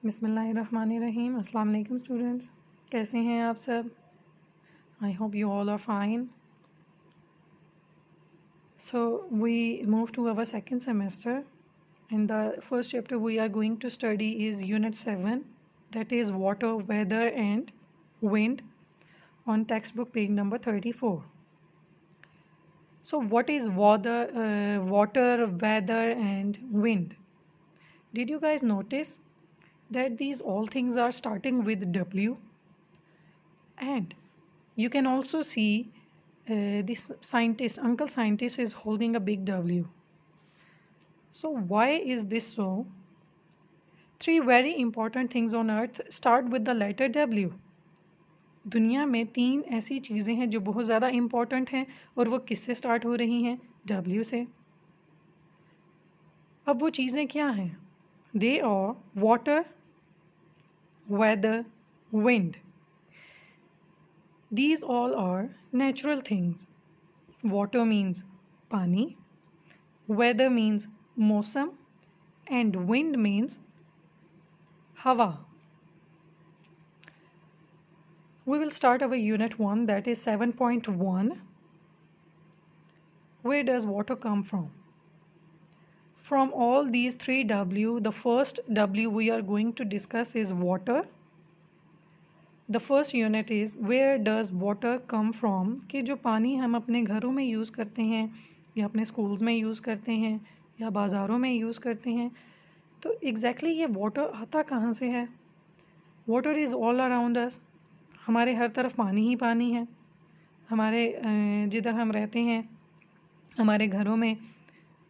बिस्मिल्लाहिर्रहमानिर्रहीम। अस्सलाम वालेकुम स्टूडेंट्स, कैसे हैं आप सब? I hope you all are fine. So we move to our second semester. In the first chapter we are going to study is Unit 7, that is Water, Weather and Wind, on textbook page number 34. So what is water, weather and wind? Did you guys notice that these all things are starting with W? And you can also see this scientist, uncle scientist, is holding a big W. So why is this so? Three very important things on earth start with the letter W. दुनिया में 3 ऐसी चीज़ें हैं जो बहुत ज़्यादा important हैं और वो किससे स्टार्ट हो रही हैं? W से. अब वो चीज़ें क्या हैं? They are water, weather, wind. These all are natural things. Water means pani, weather means मौसम, and wind means हवा. We will start our unit 1, that is 7.1. Where does water come from? From all these three W, the first W we are going to discuss is water. The first unit is where does water come from, कि जो पानी हम अपने घरों में use करते हैं या अपने स्कूल्स में यूज़ करते हैं या बाज़ारों में यूज़ करते हैं, तो एग्जैक्टली ये वाटर आता कहाँ से है? Water is all around us. हमारे हर तरफ पानी ही पानी है. हमारे जिधर हम रहते हैं हमारे घरों में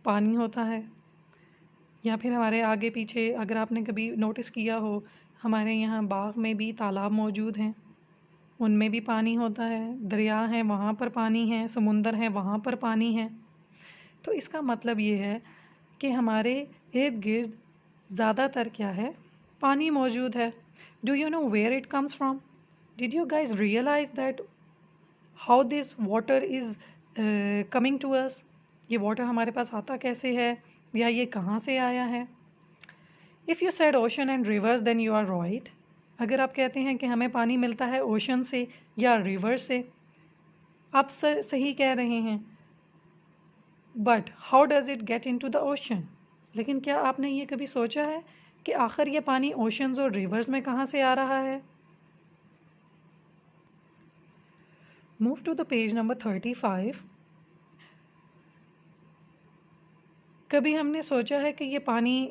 पानी होता है, या फिर हमारे आगे पीछे अगर आपने कभी नोटिस किया हो, हमारे यहाँ बाग में भी तालाब मौजूद हैं, उनमें भी पानी होता है. दरिया हैं, वहाँ पर पानी है. समुंदर हैं, वहाँ पर पानी है. तो इसका मतलब ये है कि हमारे इर्द गिर्द ज़्यादातर क्या है? पानी मौजूद है. Do you know where it comes from? Did you guys realise that how this water is coming to us? ये वाटर हमारे पास आता कैसे है या ये कहाँ से आया है? If you said ocean and rivers then you are right. अगर आप कहते हैं कि हमें पानी मिलता है ओशन से या रिवर से, आप सही कह रहे हैं. But how does it get into the ocean? लेकिन क्या आपने ये कभी सोचा है कि आखिर ये पानी ओशंस और रिवर्स में कहाँ से आ रहा है? Move to the page number 35. कभी हमने सोचा है कि ये पानी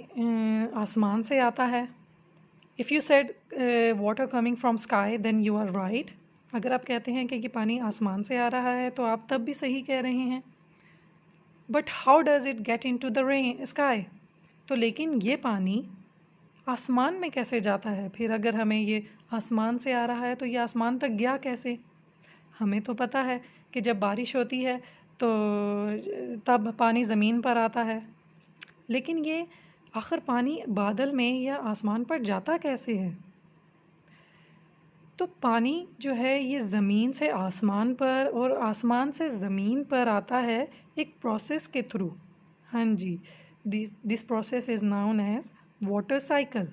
आसमान से आता है? If you said water coming from sky then you are right. अगर आप कहते हैं कि ये पानी आसमान से आ रहा है तो आप तब भी सही कह रहे हैं. But how does it get into the rain sky? तो लेकिन ये पानी आसमान में कैसे जाता है? फिर अगर हमें ये आसमान से आ रहा है तो ये आसमान तक गया कैसे? हमें तो पता है कि जब बारिश होती है तो तब पानी ज़मीन पर आता है, लेकिन ये आखिर पानी बादल में या आसमान पर जाता कैसे है? तो पानी जो है ये ज़मीन से आसमान पर और आसमान से ज़मीन पर आता है एक प्रोसेस के थ्रू. हाँ जी, this process is known as water cycle.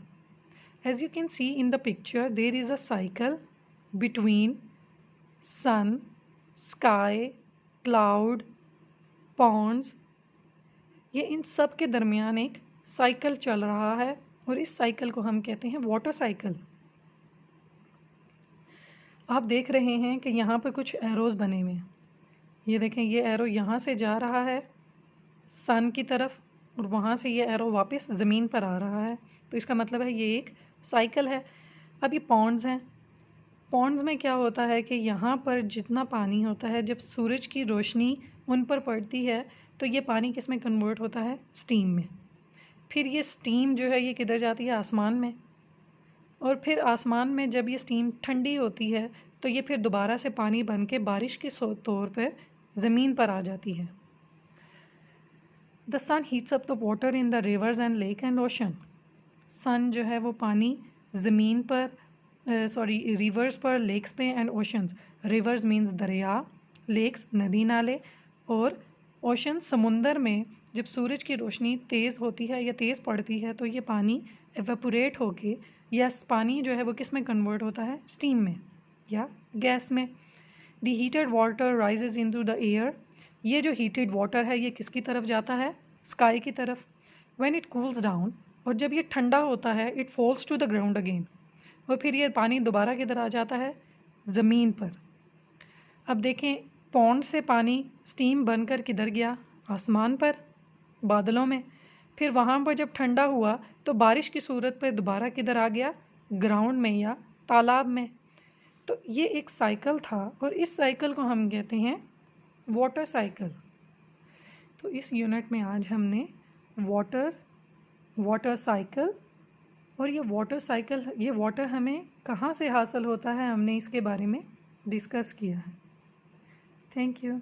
As you can see in the picture there is a cycle between sun, sky, cloud, ponds. ये इन सब के दरमियान एक साइकिल चल रहा है और इस साइकिल को हम कहते हैं वाटर साइकिल. आप देख रहे हैं कि यहाँ पर कुछ एरोज़ बने हुए हैं. ये देखें, ये एरो यहाँ से जा रहा है सन की तरफ और वहाँ से ये एरो वापस ज़मीन पर आ रहा है. तो इसका मतलब है ये एक साइकिल है. अब ये पॉन्ड्स हैं. पॉन्ड्स में क्या होता है कि यहाँ पर जितना पानी होता है, जब सूरज की रोशनी उन पर पड़ती है तो ये पानी किस में कन्वर्ट होता है? स्टीम में. फिर ये स्टीम जो है ये किधर जाती है? आसमान में. और फिर आसमान में जब ये स्टीम ठंडी होती है तो ये फिर दोबारा से पानी बन के बारिश के तौर पर ज़मीन पर आ जाती है. The sun heats up the water in the rivers and lake and ocean. Sun जो है वो पानी ज़मीन पर रिवर्स पर, लेक्स पे एंड ओशंस. रिवर्स मीन्स दरिया, लेक्स नदी नाले, और ओशन समुंदर में जब सूरज की रोशनी तेज़ होती है या तेज़ पड़ती है तो ये पानी एवेपोरेट होके या पानी जो है वो किस में कन्वर्ट होता है, स्टीम में या गैस में। The heated water rises into the air, ये जो हीटेड वाटर है ये किसकी तरफ जाता है, स्काई की तरफ। व्हेन इट कूल्स डाउन, और जब ये ठंडा होता है, it falls to the ground again, और फिर ये पानी दोबारा किधर आ जाता है, ज़मीन पर। अब देखें, पॉन्ड से पानी स्टीम बनकर किधर गया, आसमान पर, बादलों में। फिर वहाँ पर जब ठंडा हुआ तो बारिश की सूरत पर दोबारा किधर आ गया, ग्राउंड में या तालाब में। तो ये एक साइकिल था और इस साइकिल को हम कहते हैं वाटर साइकिल। तो इस यूनिट में आज हमने वाटर साइकिल, और ये वाटर साइकिल, ये वाटर हमें कहाँ से हासिल होता है, हमने इसके बारे में डिस्कस किया है। Thank you.